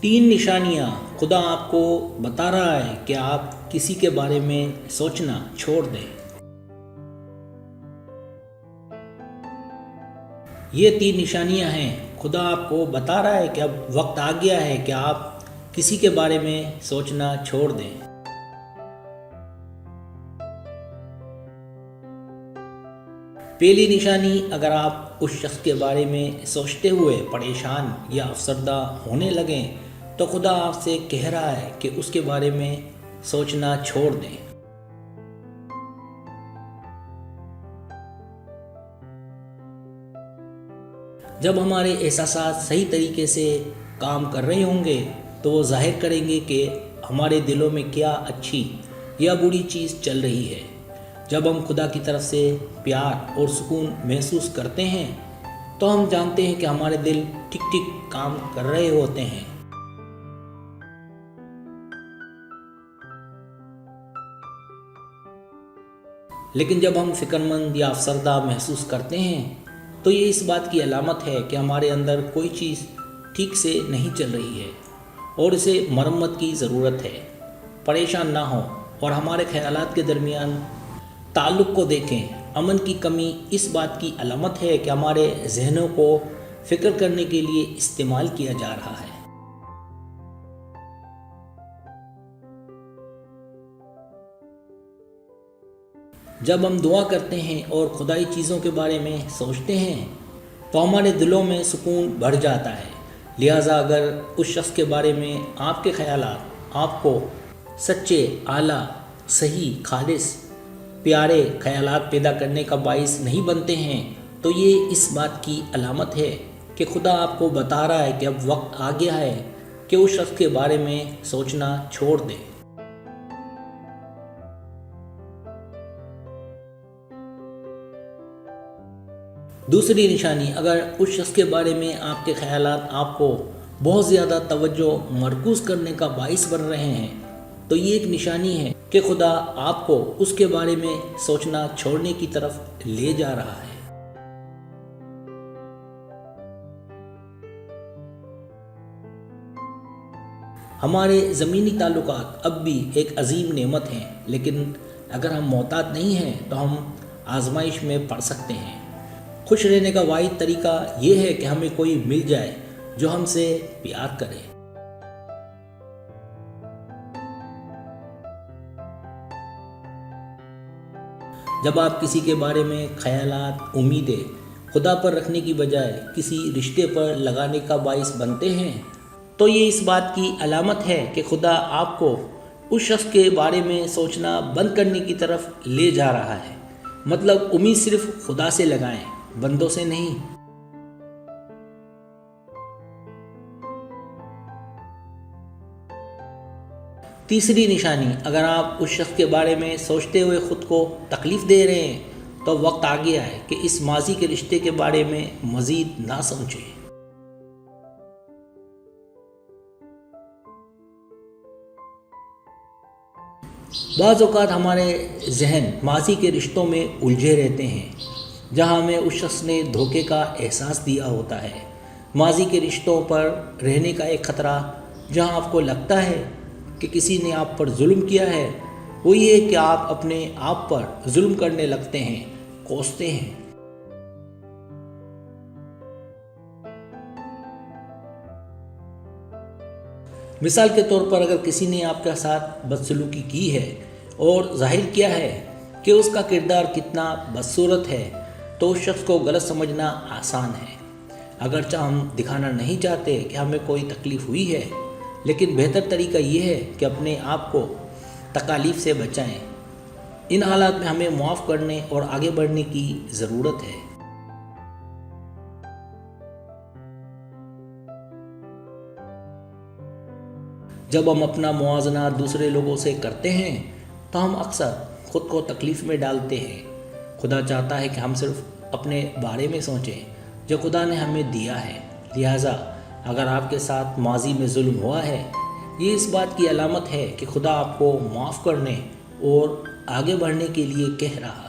تین نشانیاں خدا آپ کو بتا رہا ہے کہ آپ کسی کے بارے میں سوچنا چھوڑ دیں۔ یہ تین نشانیاں ہیں، خدا آپ کو بتا رہا ہے کہ اب وقت آ گیا ہے کہ آپ کسی کے بارے میں سوچنا چھوڑ دیں۔ پہلی نشانی، اگر آپ اس شخص کے بارے میں سوچتے ہوئے پریشان یا افسردہ ہونے لگیں تو خدا آپ سے کہہ رہا ہے کہ اس کے بارے میں سوچنا چھوڑ دیں۔ جب ہمارے احساسات صحیح طریقے سے کام کر رہے ہوں گے تو وہ ظاہر کریں گے کہ ہمارے دلوں میں کیا اچھی یا بری چیز چل رہی ہے۔ جب ہم خدا کی طرف سے پیار اور سکون محسوس کرتے ہیں تو ہم جانتے ہیں کہ ہمارے دل ٹھیک ٹھیک کام کر رہے ہوتے ہیں۔ لیکن جب ہم فکر مند یا افسردہ محسوس کرتے ہیں تو یہ اس بات کی علامت ہے کہ ہمارے اندر کوئی چیز ٹھیک سے نہیں چل رہی ہے اور اسے مرمت کی ضرورت ہے۔ پریشان نہ ہوں اور ہمارے خیالات کے درمیان تعلق کو دیکھیں۔ امن کی کمی اس بات کی علامت ہے کہ ہمارے ذہنوں کو فکر کرنے کے لیے استعمال کیا جا رہا ہے۔ جب ہم دعا کرتے ہیں اور خدائی چیزوں کے بارے میں سوچتے ہیں تو ہمارے دلوں میں سکون بڑھ جاتا ہے۔ لہٰذا اگر اس شخص کے بارے میں آپ کے خیالات آپ کو سچے، اعلیٰ، صحیح، خالص، پیارے خیالات پیدا کرنے کا باعث نہیں بنتے ہیں تو یہ اس بات کی علامت ہے کہ خدا آپ کو بتا رہا ہے کہ اب وقت آ گیا ہے کہ اس شخص کے بارے میں سوچنا چھوڑ دیں۔ دوسری نشانی، اگر اس شخص کے بارے میں آپ کے خیالات آپ کو بہت زیادہ توجہ مرکوز کرنے کا باعث بن رہے ہیں تو یہ ایک نشانی ہے کہ خدا آپ کو اس کے بارے میں سوچنا چھوڑنے کی طرف لے جا رہا ہے۔ ہمارے زمینی تعلقات اب بھی ایک عظیم نعمت ہیں، لیکن اگر ہم محتاط نہیں ہیں تو ہم آزمائش میں پڑ سکتے ہیں۔ خوش رہنے کا واحد طریقہ یہ ہے کہ ہمیں کوئی مل جائے جو ہم سے پیار کرے۔ جب آپ کسی کے بارے میں خیالات، امیدیں خدا پر رکھنے کی بجائے کسی رشتے پر لگانے کا باعث بنتے ہیں تو یہ اس بات کی علامت ہے کہ خدا آپ کو اس شخص کے بارے میں سوچنا بند کرنے کی طرف لے جا رہا ہے۔ مطلب امید صرف خدا سے لگائیں، بندوں سے نہیں۔ تیسری نشانی، اگر آپ اس شخص کے بارے میں سوچتے ہوئے خود کو تکلیف دے رہے ہیں تو وقت آ گیا ہے کہ اس ماضی کے رشتے کے بارے میں مزید نہ سوچیں۔ بعض اوقات ہمارے ذہن ماضی کے رشتوں میں الجھے رہتے ہیں جہاں ہمیں اس شخص نے دھوکے کا احساس دیا ہوتا ہے۔ ماضی کے رشتوں پر رہنے کا ایک خطرہ جہاں آپ کو لگتا ہے کہ کسی نے آپ پر ظلم کیا ہے وہ یہ ہے کہ آپ اپنے آپ پر ظلم کرنے لگتے ہیں، کوستے ہیں۔ مثال کے طور پر اگر کسی نے آپ کے ساتھ بدسلوکی کی ہے اور ظاہر کیا ہے کہ اس کا کردار کتنا بدصورت ہے تو اس شخص کو غلط سمجھنا آسان ہے۔ اگرچہ ہم دکھانا نہیں چاہتے کہ ہمیں کوئی تکلیف ہوئی ہے، لیکن بہتر طریقہ یہ ہے کہ اپنے آپ کو تکالیف سے بچائیں۔ ان حالات میں ہمیں معاف کرنے اور آگے بڑھنے کی ضرورت ہے۔ جب ہم اپنا موازنہ دوسرے لوگوں سے کرتے ہیں تو ہم اکثر خود کو تکلیف میں ڈالتے ہیں۔ خدا چاہتا ہے کہ ہم صرف اپنے بارے میں سوچیں جو خدا نے ہمیں دیا ہے۔ لہٰذا اگر آپ کے ساتھ ماضی میں ظلم ہوا ہے، یہ اس بات کی علامت ہے کہ خدا آپ کو معاف کرنے اور آگے بڑھنے کے لیے کہہ رہا ہے۔